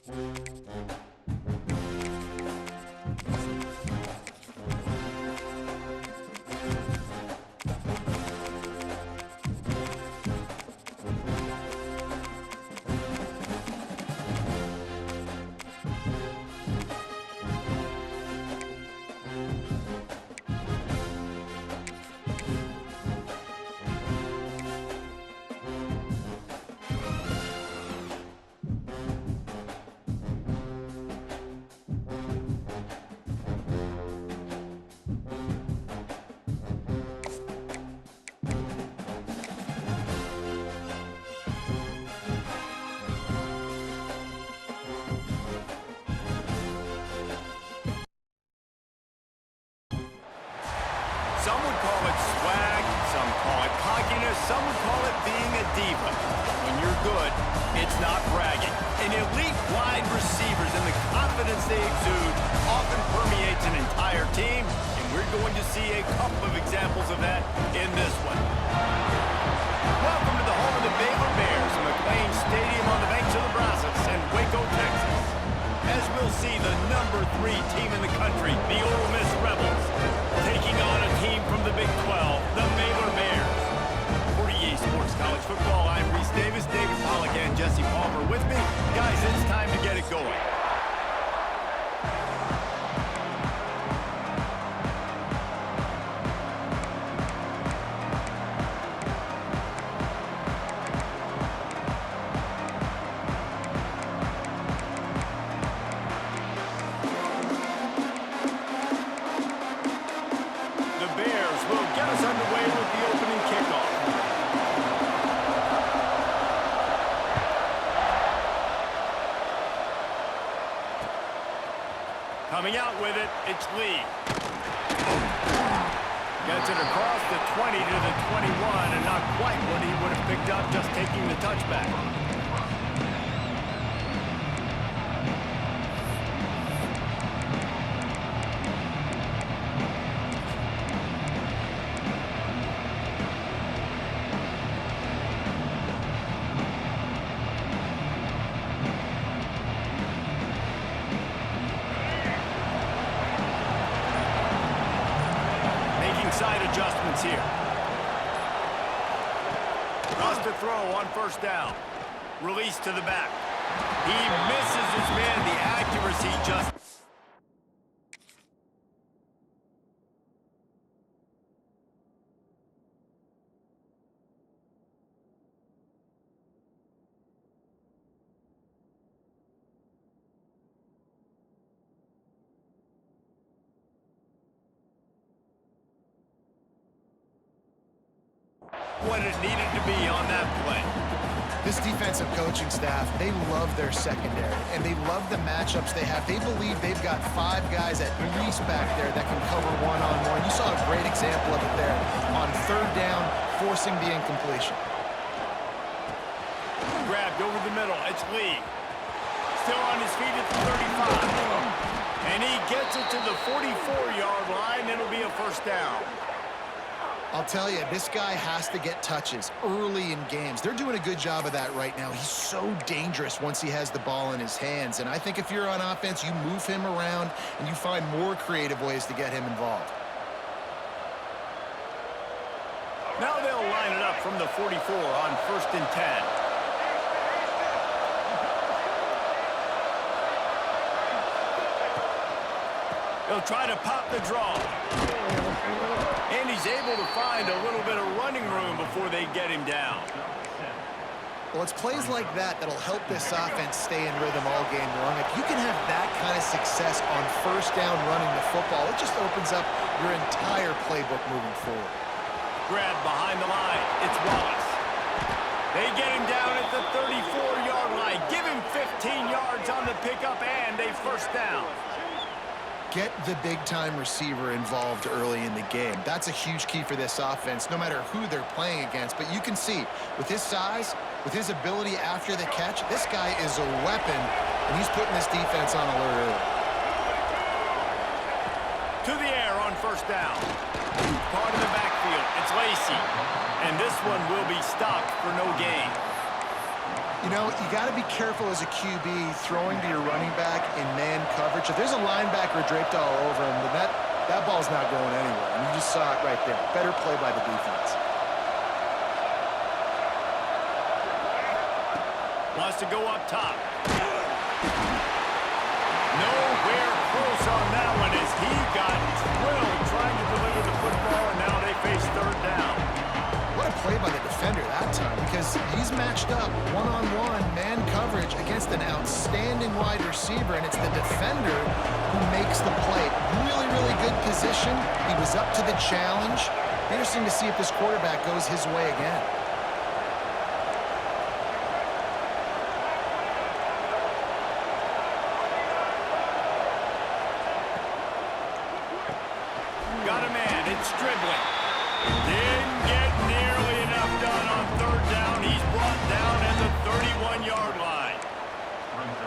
Some would call it swag, some call it cockiness, some would call it being a diva. When you're good, it's not bragging. And elite wide receivers and the confidence they exude often permeates an entire team, and we're going to see a couple of examples of that in this one. Welcome to the home of the Baylor Bears, McLean Stadium on the banks of the Brazos in Waco, Texas. As we'll see the number 3 team in the country, the Ole Miss Rebels, taking on a team from the Big 12, the Baylor Bears. For EA Sports College Football, I'm Reese Davis, David Pollack, and Jesse Palmer with me. Guys, it's time to get it going. Coming out with it, it's Lee. Gets it across the 20 to the 21, and not quite what he would have picked up just taking the touchback. Side adjustments here. Cross to throw on first down. Release to the back. He misses his man. The accuracy just... what it needed to be on that play. This defensive coaching staff, they love their secondary, and they love the matchups they have. They believe they've got 5 guys at least back there that can cover one-on-one. You saw a great example of it there on third down, forcing the incompletion. Grabbed over the middle. It's Lee. Still on his feet at the 35. And he gets it to the 44-yard line. It'll be a first down. I'll tell you, this guy has to get touches early in games. They're doing a good job of that right now. He's so dangerous once he has the ball in his hands. And I think if you're on offense, you move him around and you find more creative ways to get him involved. Now they'll line it up from the 44 on 1st and 10. They'll try to pop the draw. And he's able to find a little bit of running room before they get him down. Well, it's plays like that that'll help this offense stay in rhythm all game long. If you can have that kind of success on first down running the football, it just opens up your entire playbook moving forward. Grab behind the line. It's Wallace. They get him down at the 34-yard line. Give him 15 yards on the pickup and a first down. Get the big-time receiver involved early in the game. That's a huge key for this offense, no matter who they're playing against. But you can see, with his size, with his ability after the catch, this guy is a weapon, and he's putting this defense on alert early. To the air on first down. Part of the backfield. It's Lacey. And this one will be stopped for no gain. You know, you got to be careful as a QB throwing to your running back in man coverage. If there's a linebacker draped all over him, then that ball's not going anywhere. And you just saw it right there. Better play by the defense. Wants to go up top. Nowhere close on that one as he got drilled trying to deliver the football, and now they face third down. What a play by the defender that time, because he's matched up one-on-one man coverage against an outstanding wide receiver, and it's the defender who makes the play. Really, really good position. He was up to the challenge. Interesting to see if this quarterback goes his way again. Got a man, it's dribbling. Didn't get nearly enough done on third down. He's brought down at the 31-yard line.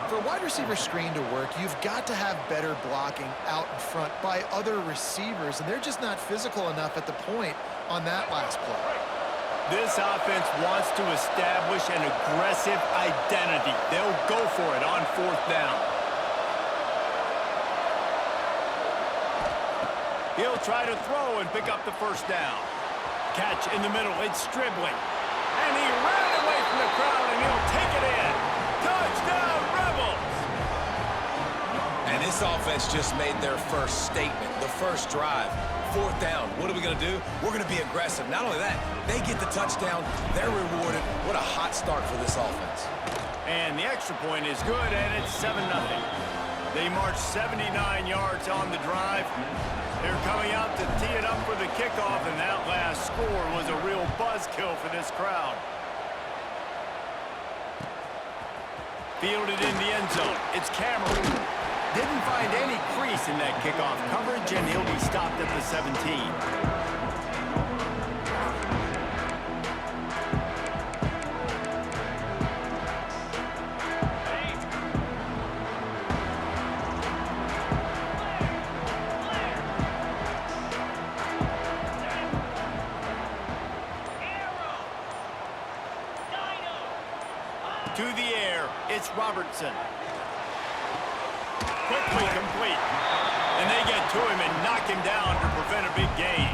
For a wide receiver screen to work, you've got to have better blocking out in front by other receivers, and they're just not physical enough at the point on that last play. This offense wants to establish an aggressive identity. They'll go for it on fourth down. He'll try to throw and pick up the first down. Catch in the middle. It's dribbling. And he ran away from the crowd, and he'll take it in. Touchdown, Rebels! And this offense just made their first statement, the first drive. Fourth down. What are we going to do? We're going to be aggressive. Not only that, they get the touchdown. They're rewarded. What a hot start for this offense. And the extra point is good, and it's 7-0. They march 79 yards on the drive. They're coming out to tee it up for the kickoff, and that last score was a real buzzkill for this crowd. Fielded in the end zone. It's Cameron. Didn't find any crease in that kickoff coverage, and he'll be stopped at the 17. To the air, it's Robertson. Quickly complete. And they get to him and knock him down to prevent a big gain.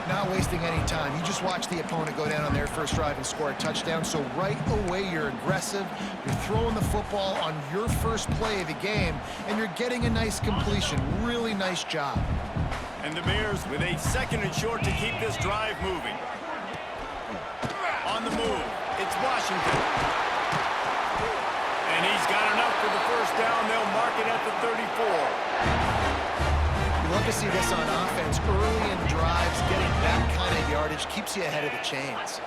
Not wasting any time. You just watch the opponent go down on their first drive and score a touchdown. So right away, you're aggressive. You're throwing the football on your first play of the game, and you're getting a nice completion. Really nice job. And the Bears with a second and short to keep this drive moving. On the move, it's Washington. And he's got enough for the first down. They'll mark it at the 34. You love to see this on offense. Early in drives, getting that kind of yardage keeps you ahead of the chains.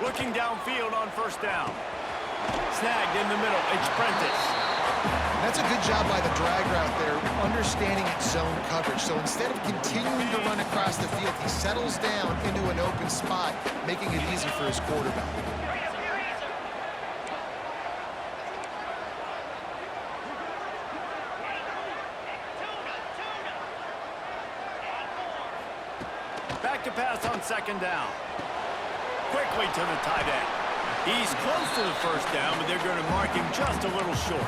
Looking downfield on first down. Snagged in the middle. It's Prentice. That's a good job by the drag route there, understanding its zone coverage. So instead of continuing to run across the field, he settles down into an open spot, making it easy for his quarterback. Back to pass on second down. Quickly to the tight end. He's close to the first down, but they're going to mark him just a little short.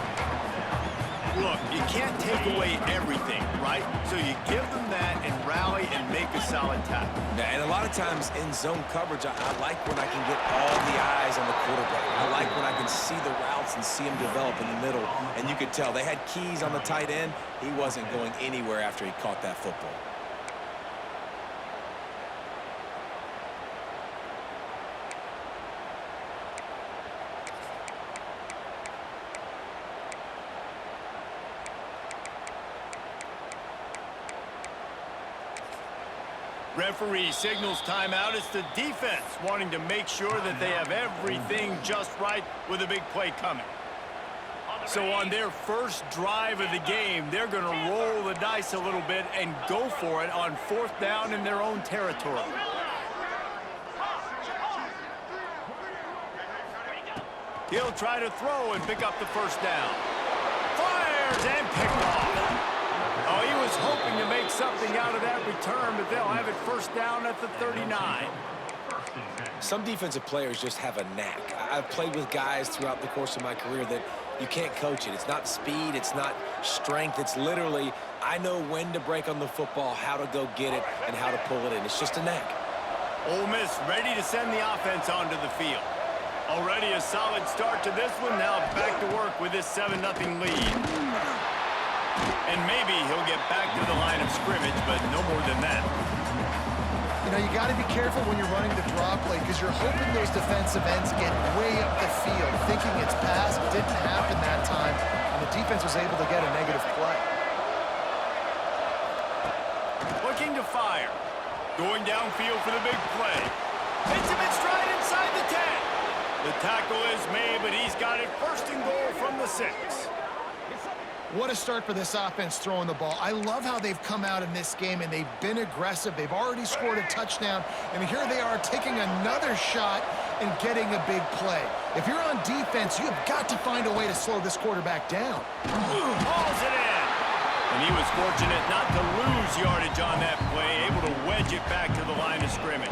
Look, you can't take away everything, right? So you give them that and rally and make a solid tackle. Yeah, and a lot of times in zone coverage, I like when I can get all the eyes on the quarterback. I like when I can see the routes and see him develop in the middle. And you could tell they had keys on the tight end. He wasn't going anywhere after he caught that football. Referee signals timeout. It's the defense wanting to make sure that they have everything just right with a big play coming. So on their first drive of the game, they're going to roll the dice a little bit and go for it on fourth down in their own territory. He'll try to throw and pick up the first down. Fires and picked off. Oh, he was was hoping to make something out of that return, but they'll have it first down at the 39. Some defensive players just have a knack. I've played with guys throughout the course of my career that you can't coach it. It's not speed, it's not strength. It's literally, I know when to break on the football, how to go get it, and how to pull it in. It's just a knack. Ole Miss ready to send the offense onto the field. Already a solid start to this one. Now back to work with this 7-0 lead. And maybe he'll get back to the line of scrimmage, but no more than that. You know, you got to be careful when you're running the draw play because you're hoping those defensive ends get way up the field, thinking it's pass. It didn't happen that time, and the defense was able to get a negative play. Looking to fire. Going downfield for the big play. Hits him in stride inside the 10. The tackle is made, but he's got it first and goal from the 6. What a start for this offense throwing the ball. I love how they've come out in this game, and they've been aggressive. They've already scored a touchdown, and here they are taking another shot and getting a big play. If you're on defense, you have got to find a way to slow this quarterback down. Hauls it in. And he was fortunate not to lose yardage on that play, able to wedge it back to the line of scrimmage.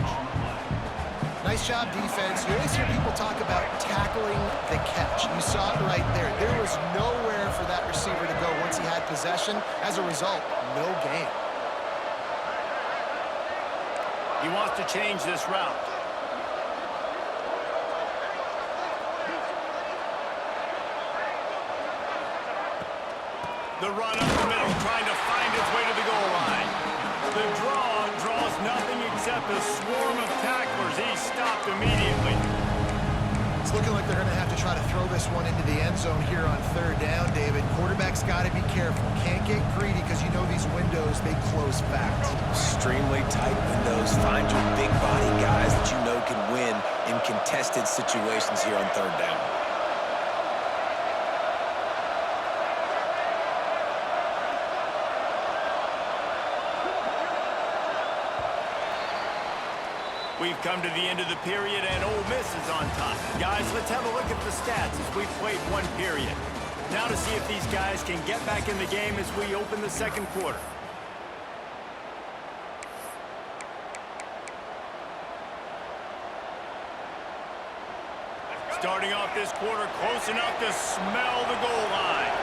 Nice job, defense. You always hear people talk about tackling the catch. You saw it right there. There was nowhere for that receiver to go once he had possession. As a result, no gain. He wants to change this route. The run up the middle, trying to find its way to the goal line. The draw draws nothing except a swarm of tacklers. He's stopped immediately. It's looking like they're going to have to try to throw this one into the end zone here on third down, David. Quarterback's got to be careful. Can't get greedy because you know these windows, they close fast. Extremely tight windows. Find your big body guys that you know can win in contested situations here on third down. We've come to the end of the period, and Ole Miss is on top. Guys, let's have a look at the stats as we've played one period. Now to see if these guys can get back in the game as we open the second quarter. Starting off this quarter, close enough to smell the goal line.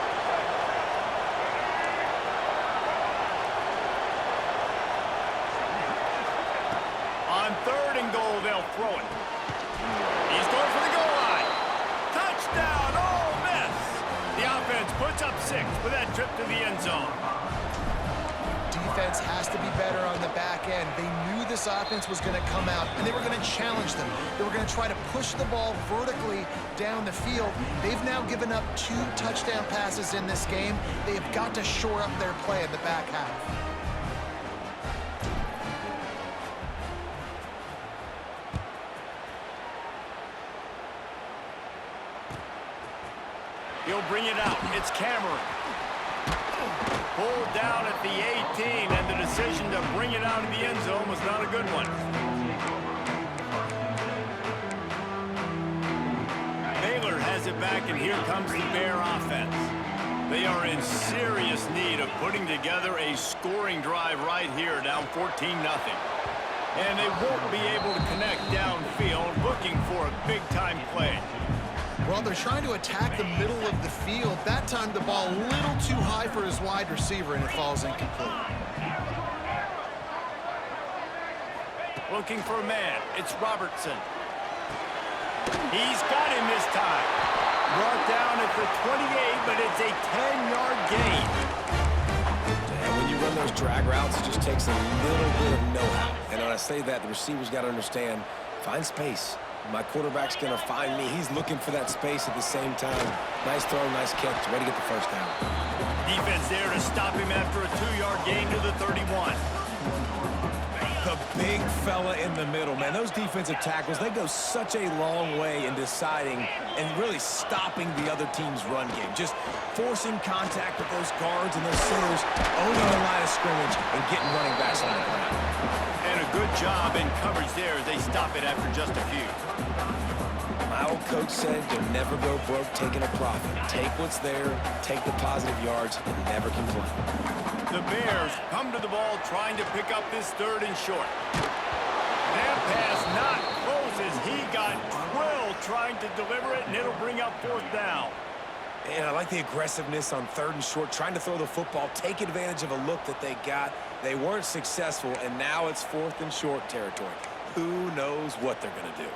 On third and goal, they'll throw it. He's going for the goal line. Touchdown, Ole Miss. The offense puts up 6 with that trip to the end zone. Defense has to be better on the back end. They knew this offense was going to come out, and they were going to challenge them. They were going to try to push the ball vertically down the field. They've now given up 2 touchdown passes in this game. They have got to shore up their play in the back half. He'll bring it out. It's Cameron. Pulled down at the 18, and the decision to bring it out of the end zone was not a good one. Baylor has it back, and here comes the Bear offense. They are in serious need of putting together a scoring drive right here, down 14-0. And they won't be able to connect downfield, looking for a big-time play. Well, they're trying to attack the middle of the field. That time the ball a little too high for his wide receiver, and it falls incomplete. Looking for a man. It's Robertson. He's got him this time. Brought down at the 28, but it's a 10-yard gain. And when you run those drag routes, it just takes a little bit of know-how. And when I say that, the receiver's got to understand, find space. My quarterback's going to find me. He's looking for that space at the same time. Nice throw, nice catch. Ready to get the first down. Defense there to stop him after a 2-yard gain to the 31. The big fella in the middle, man. Those defensive tackles, they go such a long way in deciding and really stopping the other team's run game. Just forcing contact with those guards and those centers, owning the line of scrimmage, and getting running backs on the ground. And a good job in coverage there as they stop it after just a few. My old coach said you'll never go broke taking a profit. Take what's there, take the positive yards, and never complain. The Bears come to the ball trying to pick up this 3rd and short. That pass not close as he got drilled trying to deliver it, and it'll bring up 4th down. And I like the aggressiveness on 3rd and short, trying to throw the football, take advantage of a look that they got. They weren't successful, and now it's 4th and short territory. Who knows what they're going to do?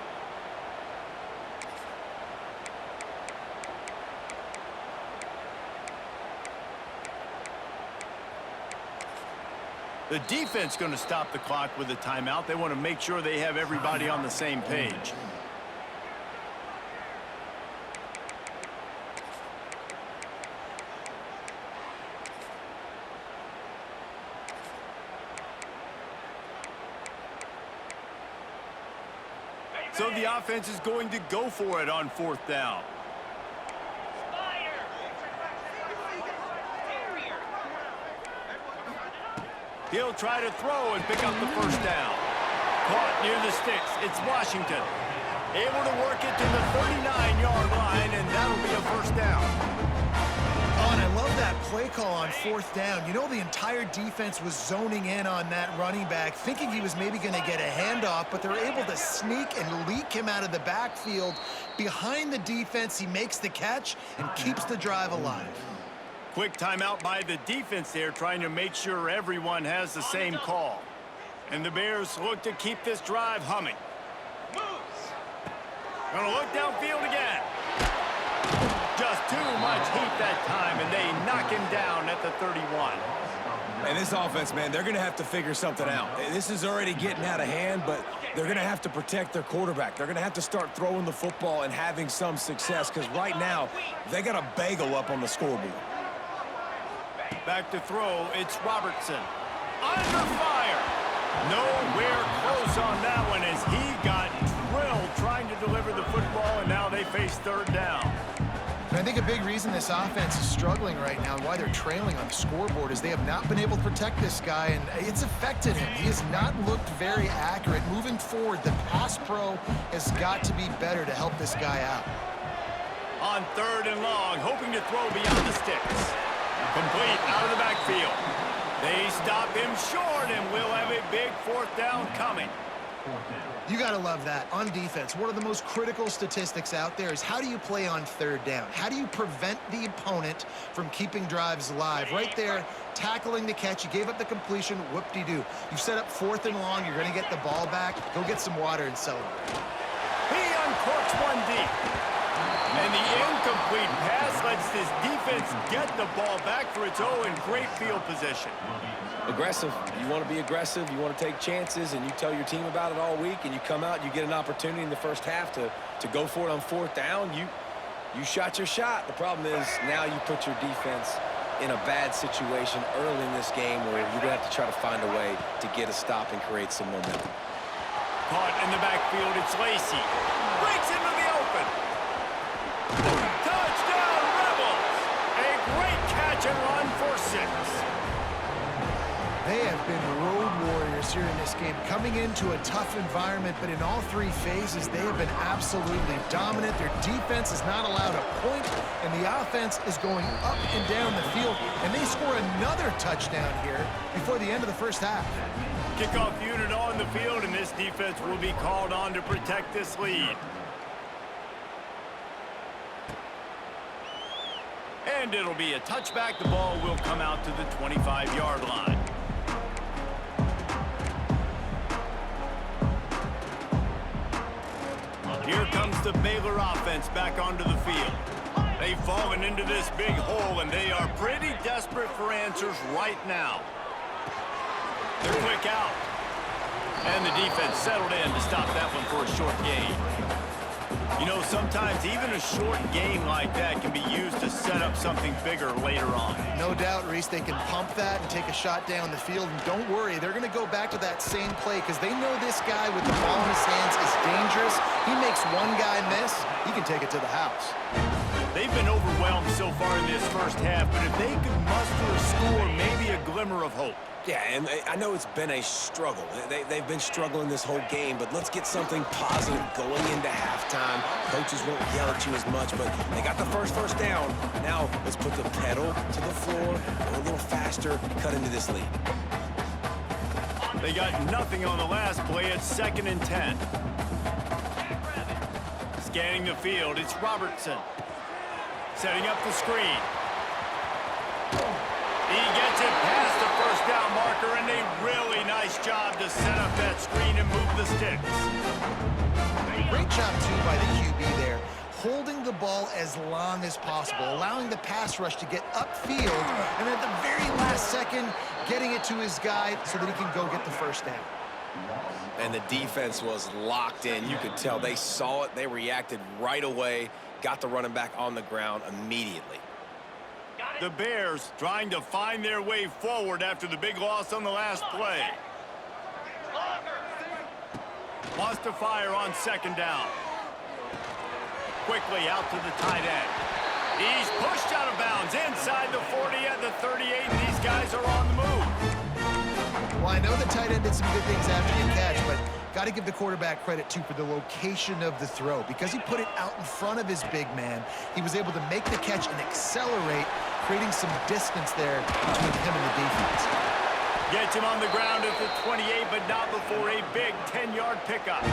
The defense going to stop the clock with a timeout. They want to make sure they have everybody on the same page. So the offense is going to go for it on 4th down. He'll try to throw and pick up the 1st down. Caught near the sticks. It's Washington. Able to work it to the 39-yard line, and that'll be a 1st down. Oh, and I love that play call on 4th down. You know, the entire defense was zoning in on that running back, thinking he was maybe going to get a handoff, but they're able to sneak and leak him out of the backfield. Behind the defense, he makes the catch and keeps the drive alive. Quick timeout by the defense there, trying to make sure everyone has the same call. And the Bears look to keep this drive humming. Gonna look downfield again. Just too much heat that time, and they knock him down at the 31. And this offense, man, they're going to have to figure something out. This is already getting out of hand, but they're going to have to protect their quarterback. They're going to have to start throwing the football and having some success, because right now, they got a bagel up on the scoreboard. Back to throw, it's Robertson. Under fire. Nowhere close on that one as he got drilled trying to deliver the football, and now they face 3rd down. And I think a big reason this offense is struggling right now and why they're trailing on the scoreboard is they have not been able to protect this guy, and it's affected him. He has not looked very accurate. Moving forward, the pass pro has got to be better to help this guy out. On 3rd and long, hoping to throw beyond the sticks. Complete out of the backfield. They stop him short, and we'll have a big 4th down coming. You got to love that. On defense, one of the most critical statistics out there is how do you play on 3rd down? How do you prevent the opponent from keeping drives alive? Right there, tackling the catch. You gave up the completion. Whoop-de-doo. You set up 4th and long. You're going to get the ball back. Go get some water and celebrate. He uncorks one deep. And the incomplete pass lets this defense get the ball back for its own great field position. Aggressive. You want to be aggressive. You want to take chances, and you tell your team about it all week, and you come out, you get an opportunity in the first half to go for it on 4th down. You shot your shot. The problem is now you put your defense in a bad situation early in this game where you're going to have to try to find a way to get a stop and create some momentum. Caught in the backfield, it's Lacy. Breaks into the open. Touchdown, Rebels! A great catch and run for 6. They have been road warriors here in this game, coming into a tough environment, but in all 3 phases, they have been absolutely dominant. Their defense is not allowed a point, and the offense is going up and down the field, and they score another touchdown here before the end of the first half. Kickoff unit on the field, and this defense will be called on to protect this lead. And it'll be a touchback. The ball will come out to the 25-yard line. Here comes the Baylor offense back onto the field. They've fallen into this big hole, and they are pretty desperate for answers right now. They're quick out. And the defense settled in to stop that one for a short gain. You know, sometimes even a short game like that can be used to set up something bigger later on. No doubt, Reese, they can pump that and take a shot down the field. And don't worry, they're going to go back to that same play because they know this guy with the ball in his hands is dangerous. He makes one guy miss, he can take it to the house. They've been overwhelmed so far in this first half, but if they could muster a score, maybe a glimmer of hope. Yeah, and I know it's been a struggle. They've been struggling this whole game, but let's get something positive going into halftime. Coaches won't yell at you as much, but they got the first down. Now let's put the pedal to the floor, go a little faster, cut into this lead. They got nothing on the last play. It's 2nd and 10. Scanning the field, it's Robertson. Setting up the screen. He gets it past the first down marker, and a really nice job to set up that screen and move the sticks. Great job, too, by the QB there, holding the ball as long as possible, allowing the pass rush to get upfield, and at the very last second, getting it to his guy so that he can go get the first down. And the defense was locked in. You could tell they saw it. They reacted right away, got the running back on the ground immediately. The Bears trying to find their way forward after the big loss on the last play. Wants to fire on 2nd down. Quickly out to the tight end. He's pushed out of bounds inside the 40 at the 38, and these guys are on the move. Well, I know the tight end did some good things after the catch, but got to give the quarterback credit, too, for the location of the throw. Because he put it out in front of his big man, he was able to make the catch and accelerate, creating some distance there between him and the defense. Gets him on the ground at the 28, but not before a big 10-yard pickup.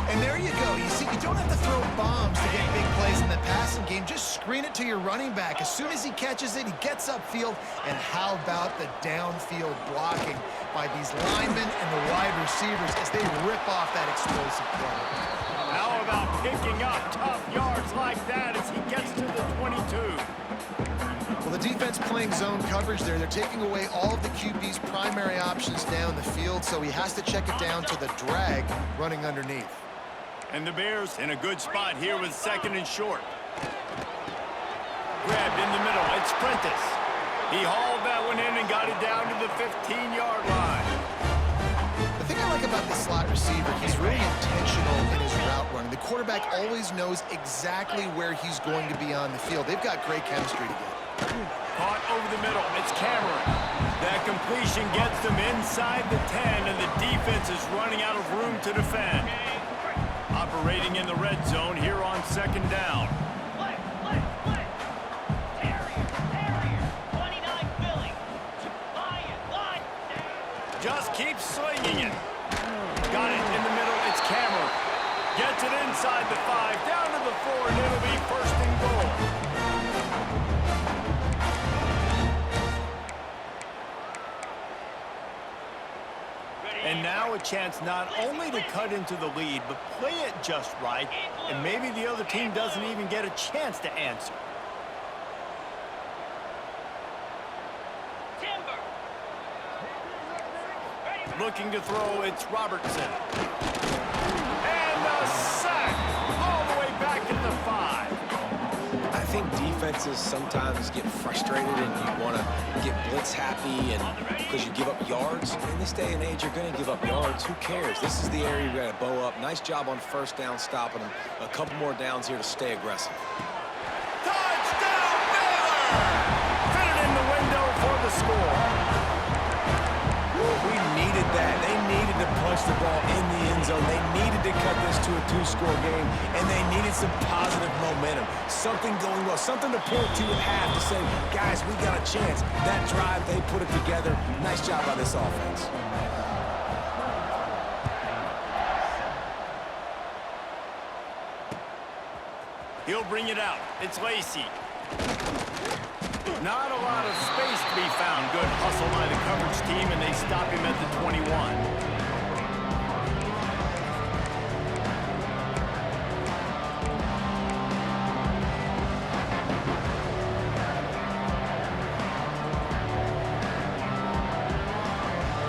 And there you go. You see, you don't have to throw bombs to get big plays in the passing game. Just screen it to your running back. As soon as he catches it, he gets upfield. And how about the downfield blocking by these linemen and the wide receivers as they rip off that explosive play? How about picking up tough yards like that as he gets to the 22? Well, the defense playing zone coverage there. They're taking away all of the QB's primary options down the field, so he has to check it down to the drag running underneath. And the Bears in a good spot here with 2nd and short. Grabbed in the middle. It's Prentice. He hauled that one in and got it down to the 15-yard line. The thing I like about this slot receiver, he's really intentional in his route running. The quarterback always knows exactly where he's going to be on the field. They've got great chemistry together. Caught over the middle. It's Cameron. That completion gets them inside the 10, and the defense is running out of room to defend. Operating in the red zone here on 2nd down. Just keep slinging it. Got it in the middle. It's Cameron. Gets it inside the 5, down to the 4, and it'll be 1st and goal. And now a chance not only to cut into the lead, but play it just right, and maybe the other team doesn't even get a chance to answer. Looking to throw, it's Robertson. And a sack all the way back to the 5. I think defenses sometimes get frustrated and you want to get blitz happy and because you give up yards. In this day and age, you're going to give up yards. Who cares? This is the area you got to bow up. Nice job on 1st down stopping them. A couple more downs here to stay aggressive. Touchdown, Baylor! Fit it in the window for the score. We needed that. They needed to punch the ball in the end zone. They needed to cut this to a 2-score game, and they needed some positive momentum. Something going well, something to point to at half to say, guys, we got a chance. That drive, they put it together. Nice job by this offense. He'll bring it out. It's Lacey. Not a lot of space to be found. Good hustle by the coverage team, and they stop him at the 21.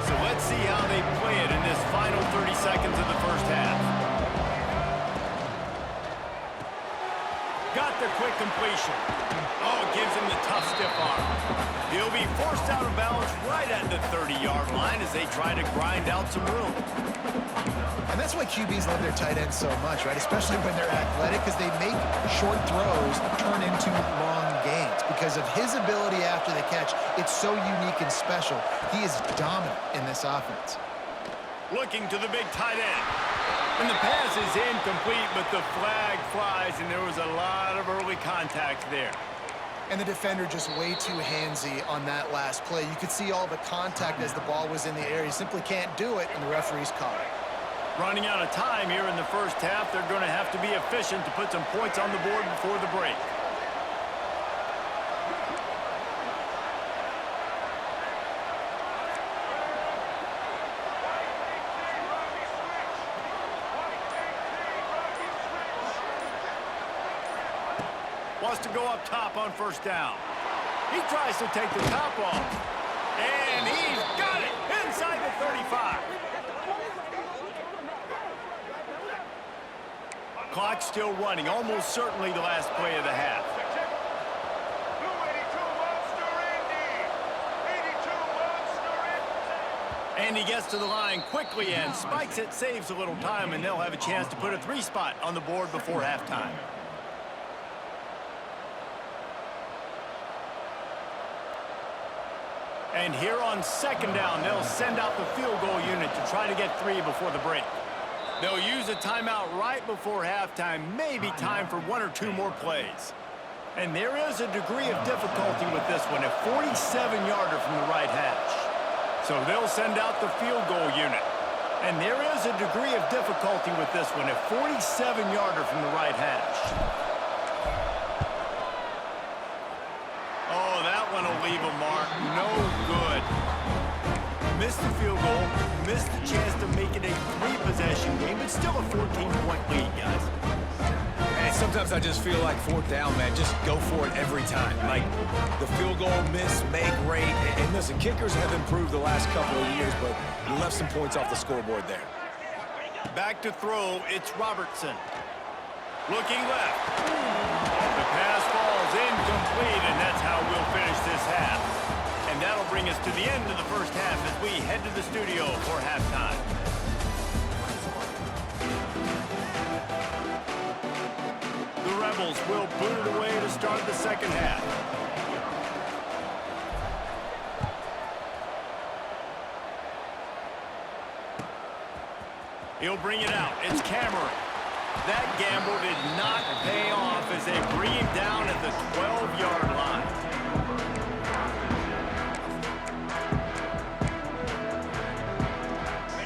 So let's see how they play it in this final 30 seconds of the first half. Got the quick completion. Oh, gives him the tough stiff arm. He'll be forced out of bounds right at the 30-yard line as they try to grind out some room. And that's why QBs love their tight ends so much, right? Especially when they're athletic, because they make short throws turn into long gains. Because of his ability after the catch, it's so unique and special. He is dominant in this offense. Looking to the big tight end. And the pass is incomplete, but the flag flies, and there was a lot of early contact there. And the defender just way too handsy on that last play. You could see all the contact as the ball was in the air. He simply can't do it, and the referee's caught it. Running out of time here in the first half, they're going to have to be efficient to put some points on the board before the break. Wants to go up top on first down. He tries to take the top off. And he's got it inside the 35. Clock still running, almost certainly the last play of the half. And he gets to the line quickly and spikes it, saves a little time, and they'll have a chance to put a 3-spot on the board before halftime. And here on second down, they'll send out the field goal unit to try to get 3 before the break. They'll use a timeout right before halftime, maybe time for 1 or 2 more plays. And there is a degree of difficulty with this one, a 47-yarder from the right hash. So they'll send out the field goal unit. And there is a degree of difficulty with this one, a 47-yarder from the right hash. Oh, that one will leave a mark. No good. Missed the field goal, missed the chance to make it a 3-possession game, but still a 14-point lead, guys. And sometimes I just feel like fourth down, man, just go for it every time. Like the field goal miss, make rate. And listen, kickers have improved the last couple of years, but you left some points off the scoreboard there. Back to throw, it's Robertson. Looking left. The pass falls incomplete, and that's how we'll finish this half. And that'll bring us to the end of the first half as we head to the studio for halftime. The Rebels will boot it away to start the second half. He'll bring it out. It's Cameron. That gamble did not pay off as they bring him down at the 12-yard line.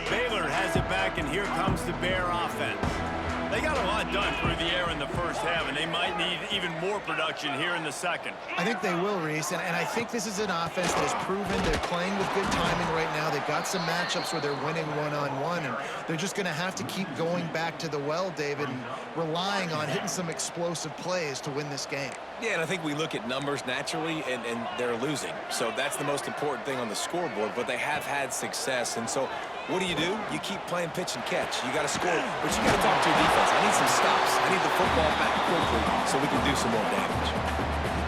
Baylor has it back, and here comes the Bear offense. They got a lot done through the air in the first half, and they might need even more production here in the second. I think they will, Reese, and I think this is an offense that has proven they're playing with good timing right now. They've got some matchups where they're winning one-on-one, and they're just going to have to keep going back to the well, David, and relying on hitting some explosive plays to win this game. Yeah, and I think we look at numbers naturally, and they're losing. So that's the most important thing on the scoreboard, but they have had success. And so what do? You keep playing pitch and catch. You got to score, but you got to talk to your defense. I need some stops. I need the football back quickly so we can do some more damage.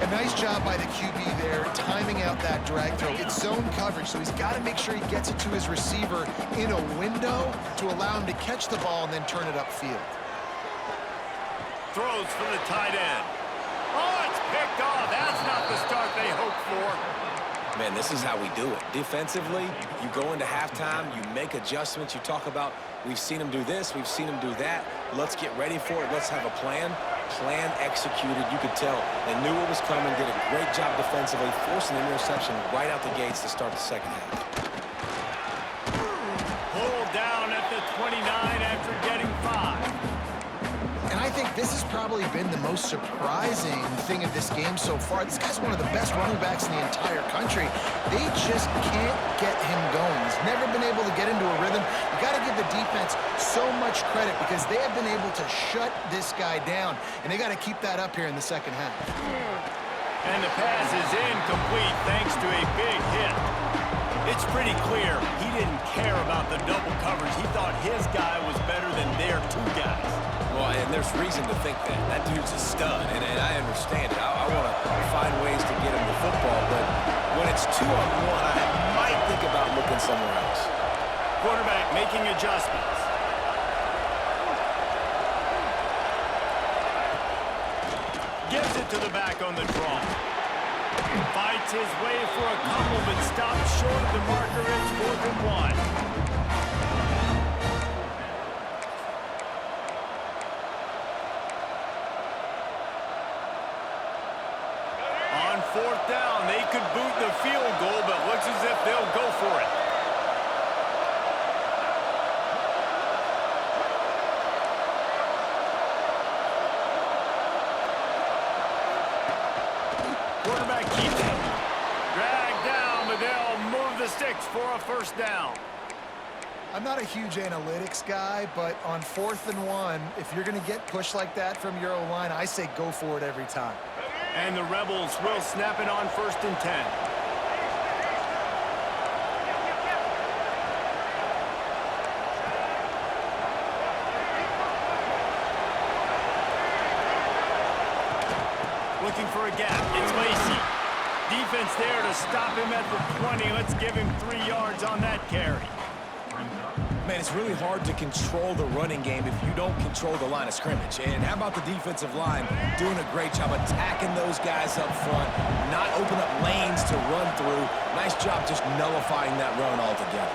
A nice job by the QB there, timing out that drag throw. It's zone coverage, so he's got to make sure he gets it to his receiver in a window to allow him to catch the ball and then turn it upfield. Throws for the tight end. Oh, it's picked off. That's not the start they hoped for. Man, this is how we do it. Defensively, you go into halftime, you make adjustments. You talk about, we've seen them do this, we've seen them do that. Let's get ready for it. Let's have a plan. Plan executed. You could tell they knew what was coming, did a great job defensively, forcing an interception right out the gates to start the second half. Pulled down at the 29 after getting 5. And I think this has probably been the most surprising thing of this game so far. This guy's one of the best running backs in the entire country. They just can't get him going. He's never been able to get into a rhythm. You got to give the defense so much credit because they have been able to shut this guy down, and they got to keep that up here in the second half. And the pass is incomplete thanks to a big hit. It's pretty clear he didn't care about the double coverage. He thought his guy was better than their 2 guys. Well, and there's reason to think that. That dude's a stud, and I understand it. I want to find ways to get him the football, but when it's 2-on-1, I might think about looking somewhere else. Quarterback making adjustments. Gives it to the back on the draw. Fights his way for a couple, but stops short of the marker. It's 4th and 1. fourth down. They could boot the field goal, but looks as if they'll go for it. Quarterback keeps it. Dragged down, but they'll move the sticks for a first down. I'm not a huge analytics guy, but on 4th and 1, if you're going to get pushed like that from your O-line, I say go for it every time. And the Rebels will snap it on 1st and 10. Looking for a gap. It's Lacey. Defense there to stop him at the 20. Let's give him 3 yards on that carry. Man, it's really hard to control the running game if you don't control the line of scrimmage. And how about the defensive line doing a great job attacking those guys up front, not open up lanes to run through. Nice job just nullifying that run altogether.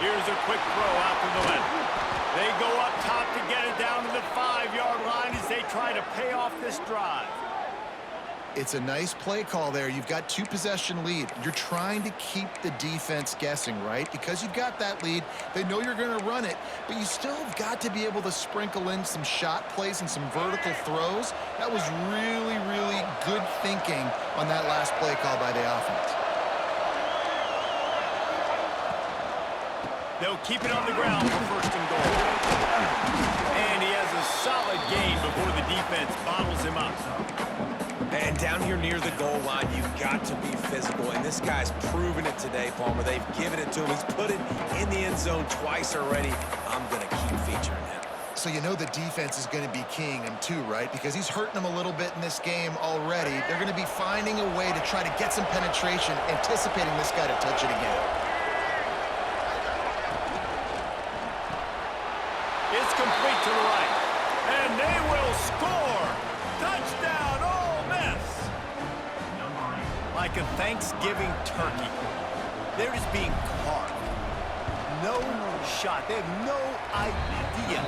Here's a quick throw out to the left. They go up top to get it down to the 5-yard line as they try to pay off this drive. It's a nice play call there. You've got 2-possession lead. You're trying to keep the defense guessing, right? Because you've got that lead. They know you're going to run it, but you still have got to be able to sprinkle in some shot plays and some vertical throws. That was really, really good thinking on that last play call by the offense. They'll keep it on the ground for 1st and goal. And he has a solid gain before the defense bottles him up. And down here near the goal line, you've got to be physical. And this guy's proven it today, Palmer. They've given it to him. He's put it in the end zone twice already. I'm going to keep featuring him. So you know the defense is going to be keying him too, right? Because he's hurting them a little bit in this game already. They're going to be finding a way to try to get some penetration, anticipating this guy to touch it again. It's complete to the right. And they will score. Touchdown, Ole Miss. Like a Thanksgiving turkey. They're just being carved. No shot. They have no idea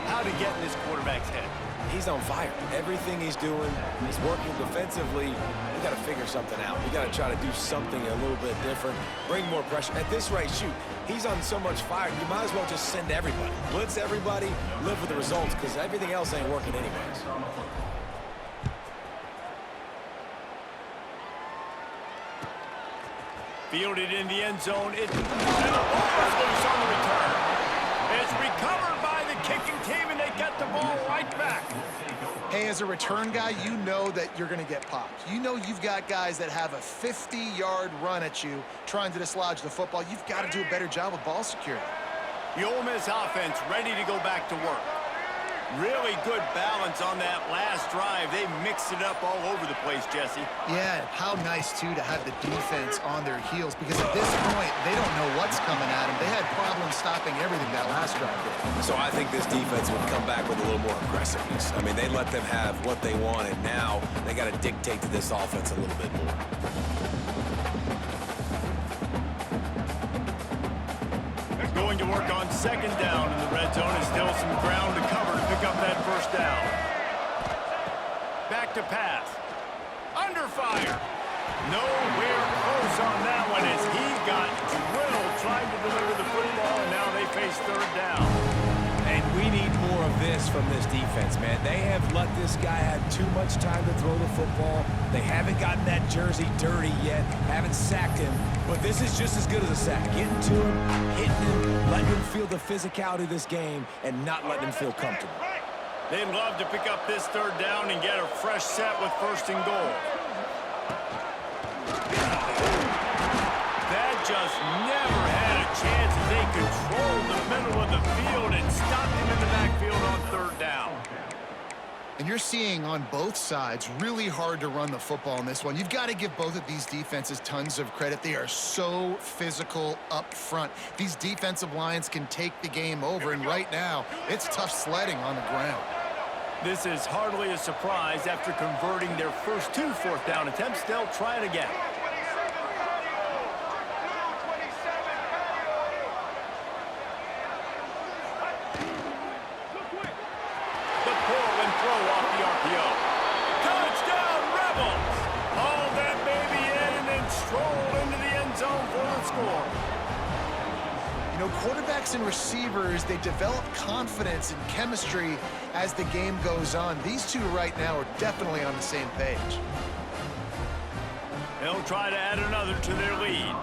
how to get in this quarterback's head. He's on fire. Everything he's doing is working defensively. We got to figure something out. We got to try to do something a little bit different. Bring more pressure. At this rate, shoot, he's on so much fire, you might as well just send everybody. Blitz everybody, live with the results, because everything else ain't working anyways. Fielded in the end zone. And the ball is loose on the return. It's recovered by the kicking team, and they get the ball right back. Hey, as a return guy, you know that you're going to get popped. You know you've got guys that have a 50-yard run at you trying to dislodge the football. You've got to do a better job with ball security. The Ole Miss offense ready to go back to work. Really good balance on that last drive. They mixed it up all over the place, Jesse. Yeah, how nice, too, to have the defense on their heels, because at this point, they don't know what's coming at them. They had problems stopping everything that last drive did. So I think this defense would come back with a little more aggressiveness. I mean, they let them have what they wanted. Now they got to dictate to this offense a little bit more. Going to work on 2nd down in the red zone, and still some ground to cover to pick up that first down. Back to pass. Under fire. Nowhere close on that one as he got drilled trying to deliver the football, and now they face 3rd down. And we need more of this from this defense, man. They have let this guy have too much time to throw the football. They haven't gotten that jersey dirty yet, haven't sacked him. But this is just as good as a sack. Getting to him, hitting him, letting him feel the physicality of this game, and not letting him feel comfortable. They'd love to pick up this 3rd down and get a fresh set with 1st and goal. That just never had a chance as they controlled the middle of the field and stopped him in the backfield on 3rd down. And you're seeing on both sides really hard to run the football in this one. You've got to give both of these defenses tons of credit. They are so physical up front. These defensive lines can take the game over, and right now, it's tough sledding on the ground. This is hardly a surprise. After converting their first 2 4th down attempts, they'll try it again. You know, quarterbacks and receivers, they develop confidence and chemistry as the game goes on. These two right now are definitely on the same page. They'll try to add another to their lead.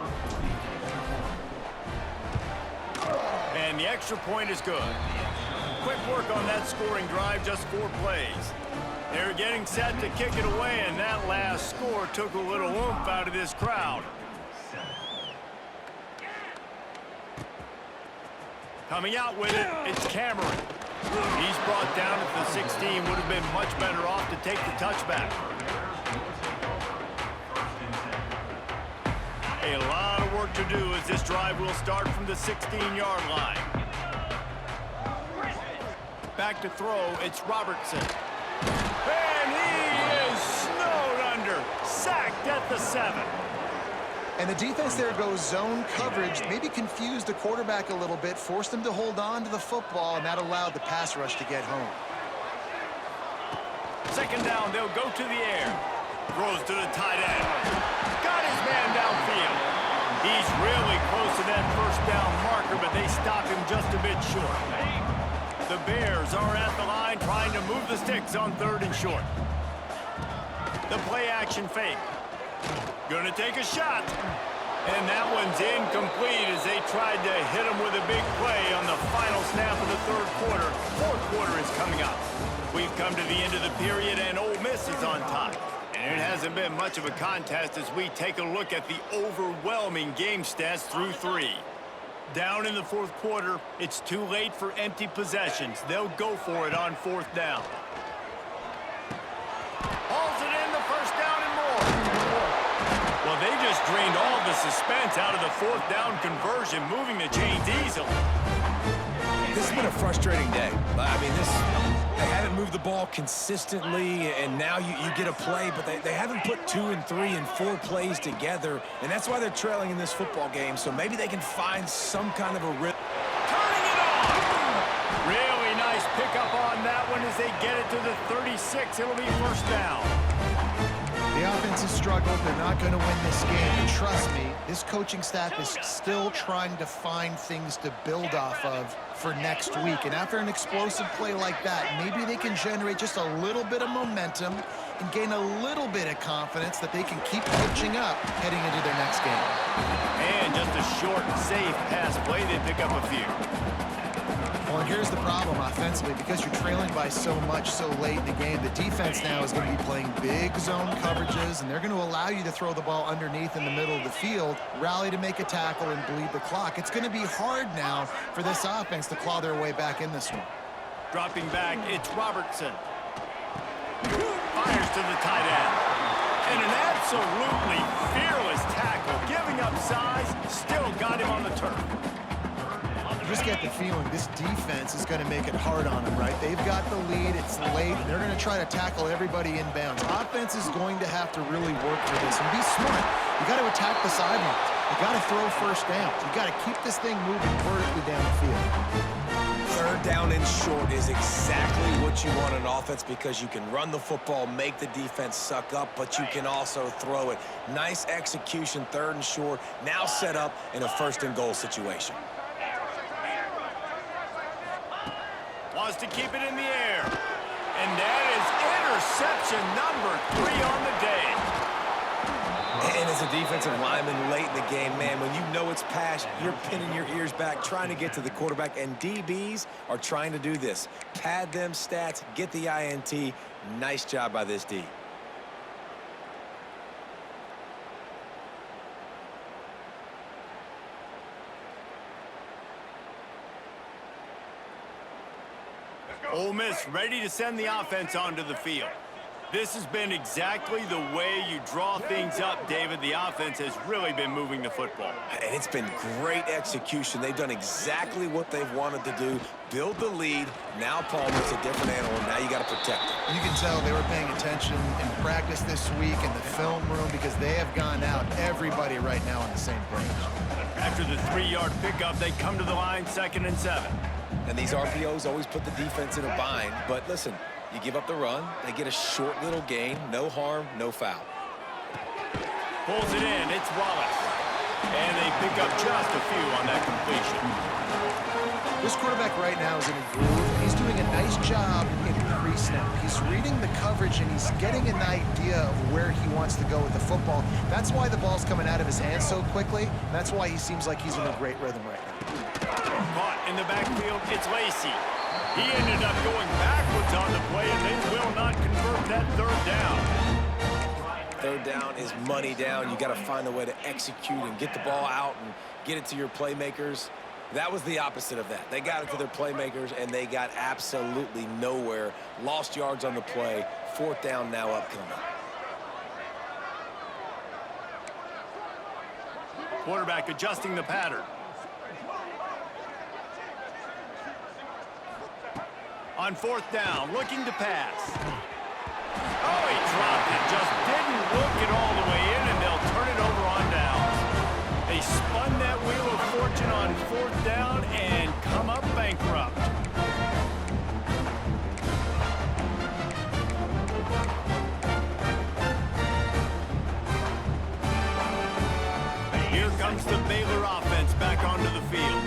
And the extra point is good. Quick work on that scoring drive, just 4 plays. They're getting set to kick it away, and that last score took a little oomph out of this crowd. Coming out with it, it's Cameron. He's brought down at the 16, would have been much better off to take the touchback. A lot of work to do as this drive will start from the 16-yard line. Back to throw, it's Robertson. And he is snowed under, sacked at the 7. And the defense there goes zone coverage, maybe confused the quarterback a little bit, forced him to hold on to the football, and that allowed the pass rush to get home. Second down, they'll go to the air. Throws to the tight end. Got his man downfield. He's really close to that first down marker, but they stop him just a bit short. The Bears are at the line trying to move the sticks on 3rd and short. The play action fake. Gonna take a shot. And that one's incomplete as they tried to hit him with a big play on the final snap of the 3rd quarter. 4th quarter is coming up. We've come to the end of the period and Ole Miss is on top. And it hasn't been much of a contest as we take a look at the overwhelming game stats through 3. Down in the 4th quarter, it's too late for empty possessions. They'll go for it on 4th down. Hauls it in, the first down and more. Well, they just drained all the suspense out of the 4th down conversion, moving the chains easily. This has been a frustrating day. I mean, they haven't moved the ball consistently, and now you get a play, but they haven't put 2 and 3 and 4 plays together, and that's why they're trailing in this football game. So maybe they can find some kind of a rhythm. Turning it on! Really nice pickup on that one as they get it to the 36. It'll be first down. The offense has struggled. They're not going to win this game. And trust me, this coaching staff is still trying to find things to build off of for next week. And after an explosive play like that, maybe they can generate just a little bit of momentum and gain a little bit of confidence that they can keep coaching up heading into their next game. And just a short, safe pass play. They pick up a few. Well, and here's the problem offensively. Because you're trailing by so much so late in the game, the defense now is going to be playing big zone coverages, and they're going to allow you to throw the ball underneath in the middle of the field, rally to make a tackle, and bleed the clock. It's going to be hard now for this offense to claw their way back in this one. Dropping back, it's Robertson. Fires to the tight end. And an absolutely fearless tackle, giving up size, still got him on the turf. You just get the feeling this defense is going to make it hard on them, right? They've got the lead, it's late, and they're going to try to tackle everybody inbounds. Offense is going to have to really work for this and be smart. You got to attack the sidelines. You got to throw first downs. You got to keep this thing moving vertically down the field. 3rd down and short is exactly what you want on offense because you can run the football, make the defense suck up, but you can also throw it. Nice execution, 3rd and short, now set up in a 1st and goal situation. Wants to keep it in the air. And that is interception number 3 on the day. And as a defensive lineman late in the game, man, when you know it's pass, you're pinning your ears back, trying to get to the quarterback, and DBs are trying to do this. Pad them stats, get the INT. Nice job by this D. Ole Miss ready to send the offense onto the field. This has been exactly the way you draw things up, David. The offense has really been moving the football. And it's been great execution. They've done exactly what they've wanted to do. Build the lead. Now Palmer's a different animal. Now you got to protect it. You can tell they were paying attention in practice this week in the film room because they have gone out, everybody right now on the same page. After the 3-yard pickup, they come to the line 2nd and 7. And these RPOs always put the defense in a bind. But listen, you give up the run, they get a short little gain, no harm, no foul. Pulls it in, it's Wallace. And they pick up just a few on that completion. completion. This quarterback right now is in a groove. He's doing a nice job in pre-snap. He's reading the coverage, and he's getting an idea of where he wants to go with the football. That's why the ball's coming out of his hands so quickly. That's why he seems like he's in a great rhythm right now. Caught in the backfield, it's Lacey. He ended up going backwards on the play, and they will not convert that third down. Third down is money down. You got to find a way to execute and get the ball out and get it to your playmakers. That was the opposite of that. They got it to their playmakers, and they got absolutely nowhere. Lost yards on the play. Fourth down now upcoming. Quarterback adjusting the pattern. On fourth down, looking to pass. Oh, he dropped it. Just didn't look it all the way in, and they'll turn it over on downs. They spun that wheel of fortune on fourth down and come up bankrupt. Here comes the Baylor offense back onto the field.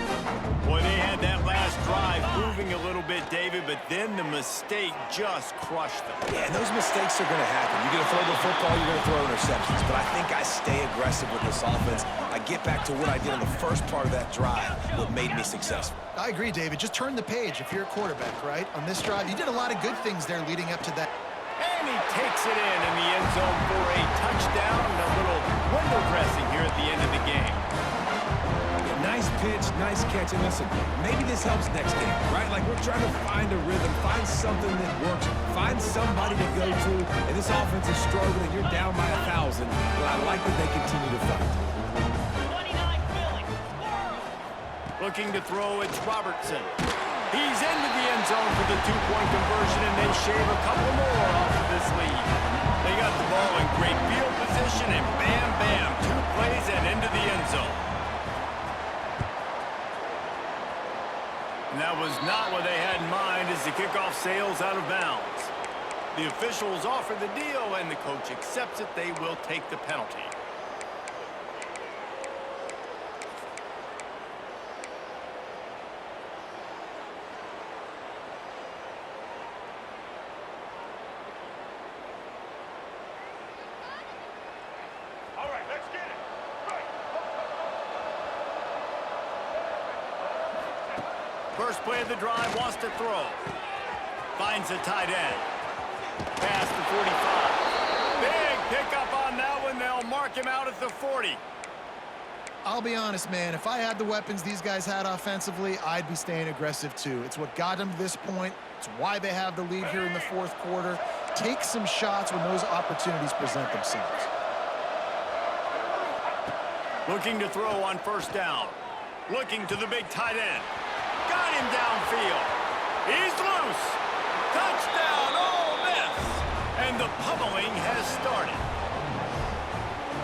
Boy, they had that last drive moving a little bit, David, but then the mistake just crushed them. Yeah, and those mistakes are going to happen. You're going to throw the football, you're going to throw interceptions. But I think I stay aggressive with this offense. I get back to what I did in the first part of that drive, what made me successful. I agree, David. Just turn the page if you're a quarterback, right? On this drive, you did a lot of good things there leading up to that. And he takes it in the end zone for a touchdown and a little window dressing here at the end of the game. Nice pitch, nice catch, and listen, maybe this helps next game, right? Like, we're trying to find a rhythm, find something that works, find somebody to go to, and this offense is struggling. You're down by 1,000, but I like that they continue to fight. Looking to throw, it's Robertson. He's into the end zone for the two-point conversion, and they shave a couple more off of this lead. They got the ball in great field position, and bam, bam, 2 plays and into the end zone. And that was not what they had in mind as the kickoff sails out of bounds. The officials offer the deal, and the coach accepts it. They will take the penalty. All right, let's get it. Right. First play of the drive, wants to throw. Finds a tight end. Past the 45. Big pickup on that one. They'll mark him out at the 40. I'll be honest, man. If I had the weapons these guys had offensively, I'd be staying aggressive too. It's what got them to this point. It's why they have the lead here in the fourth quarter. Take some shots when those opportunities present themselves. Looking to throw on first down. Looking to the big tight end. Got him downfield. He's loose. Touchdown, Ole Miss. And the pummeling has started.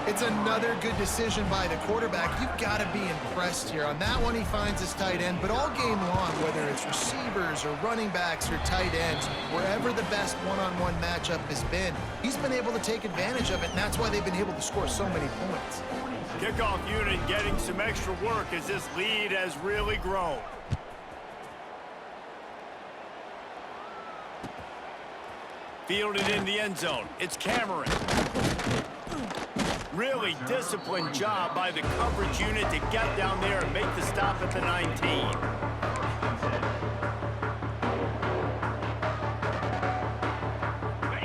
It's another good decision by the quarterback. You've got to be impressed here. On that one, he finds his tight end, but all game long, whether it's receivers or running backs or tight ends, wherever the best one-on-one matchup has been, he's been able to take advantage of it, and that's why they've been able to score so many points. Kickoff unit getting some extra work as this lead has really grown. Fielded in the end zone. It's Cameron. Really disciplined job by the coverage unit to get down there and make the stop at the 19.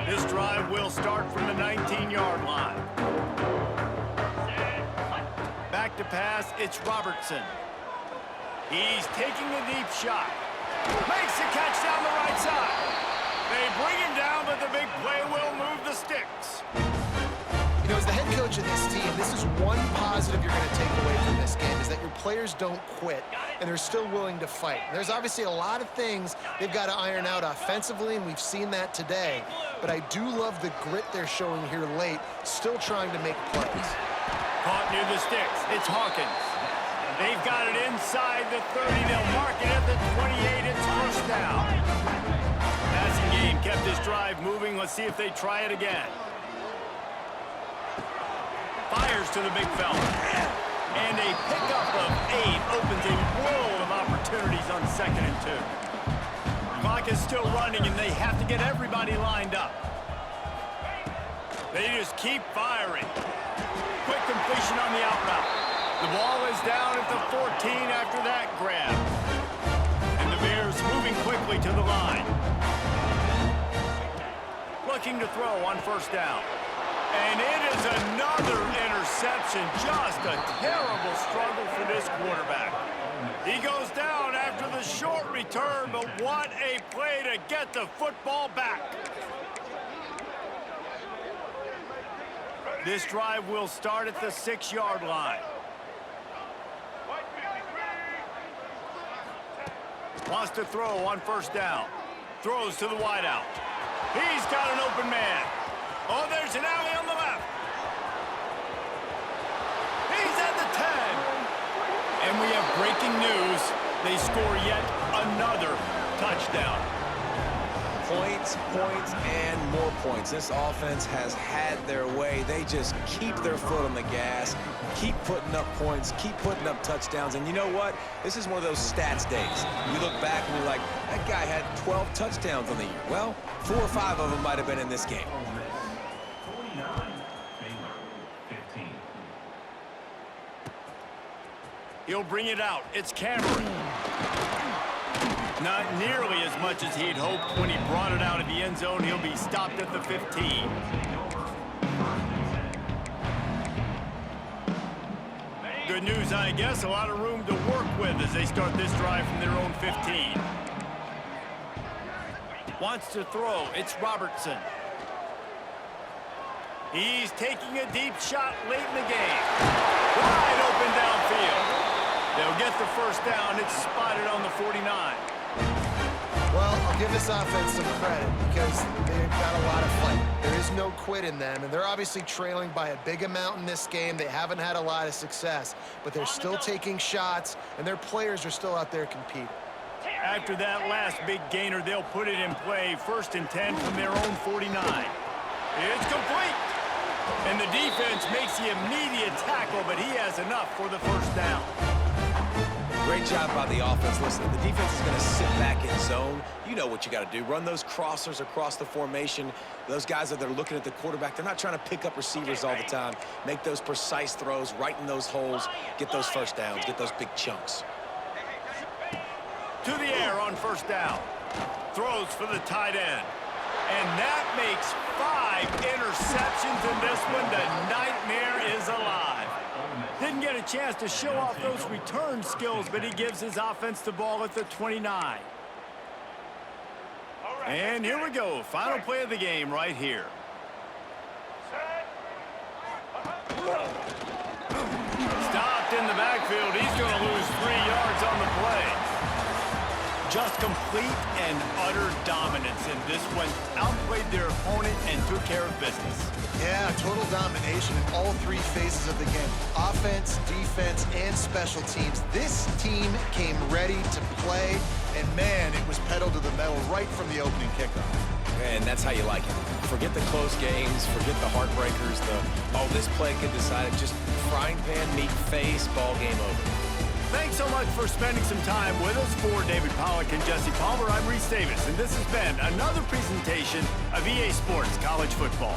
This drive will start from the 19-yard line. Back to pass, it's Robertson. He's taking the deep shot. Makes the catch down the right side. They bring him down, but the big play will move the sticks. You know, as the head coach of this team, this is one positive you're going to take away from this game, is that your players don't quit, and they're still willing to fight. There's obviously a lot of things they've got to iron out offensively, and we've seen that today. But I do love the grit they're showing here late, still trying to make plays. Caught near the sticks. It's Hawkins. They've got it inside the 30. They'll mark it at the 28. It's first down. Passing game kept this drive moving. Let's see if they try it again. Fires to the big fella. And a pickup of 8 opens a on 2nd and 2. Clock is still running, and they have to get everybody lined up. They just keep firing. Quick completion on the out route. The ball is down at the 14 after that grab. And the Bears moving quickly to the line. Looking to throw on 1st down. And it is another interception. Just a terrible struggle for this quarterback. He goes down after the short return, but what a play to get the football back. This drive will start at the 6-yard line. Wants to throw on 1st down. Throws to the wideout. He's got an open man. Oh, there's an alley on the left. He's at the 10. And we have breaking news. They score yet another touchdown. Points, points, and more points. This offense has had their way. They just keep their foot on the gas, keep putting up points, keep putting up touchdowns. And you know what? This is one of those stats days. You look back and you're like, that guy had 12 touchdowns on the year. Well, 4 or 5 of them might have been in this game. He'll bring it out. It's Cameron. Not nearly as much as he'd hoped when he brought it out of the end zone. He'll be stopped at the 15. Good news, I guess. A lot of room to work with as they start this drive from their own 15. Wants to throw. It's Robertson. He's taking a deep shot late in the game. Wide open downfield. They'll get the 1st down. It's spotted on the 49. Well, I'll give this offense some credit because they've got a lot of fight. There is no quit in them, and they're obviously trailing by a big amount in this game. They haven't had a lot of success, but they're still taking shots, and their players are still out there competing. After that last big gainer, they'll put it in play. 1st and 10 from their own 49. It's complete. And the defense makes the immediate tackle, but he has enough for the 1st down. Great job by the offense. Listen, the defense is going to sit back in zone. You know what you got to do. Run those crossers across the formation. Those guys that are looking at the quarterback, they're not trying to pick up receivers all the time. Make those precise throws, right in those holes, get those 1st downs, get those big chunks. To the air on 1st down. Throws for the tight end. And that makes 5 interceptions in this one. The nightmare is alive. Didn't get a chance to show off those return skills, but he gives his offense the ball at the 29. And here we go. Final play of the game right here. Stopped in the backfield. He's going to lose 3 yards on the play. Just complete and utter dominance in this one. Outplayed their opponent and took care of business. Yeah, total domination in all 3 phases of the game. Offense, defense, and special teams. This team came ready to play, and man, it was pedal to the metal right from the opening kickoff. And that's how you like it. Forget the close games, forget the heartbreakers, this play could decide it. Just frying pan, meat face, ball game over. Thanks so much for spending some time with us. For David Pollack and Jesse Palmer, I'm Reese Davis, and this has been another presentation of EA Sports College Football.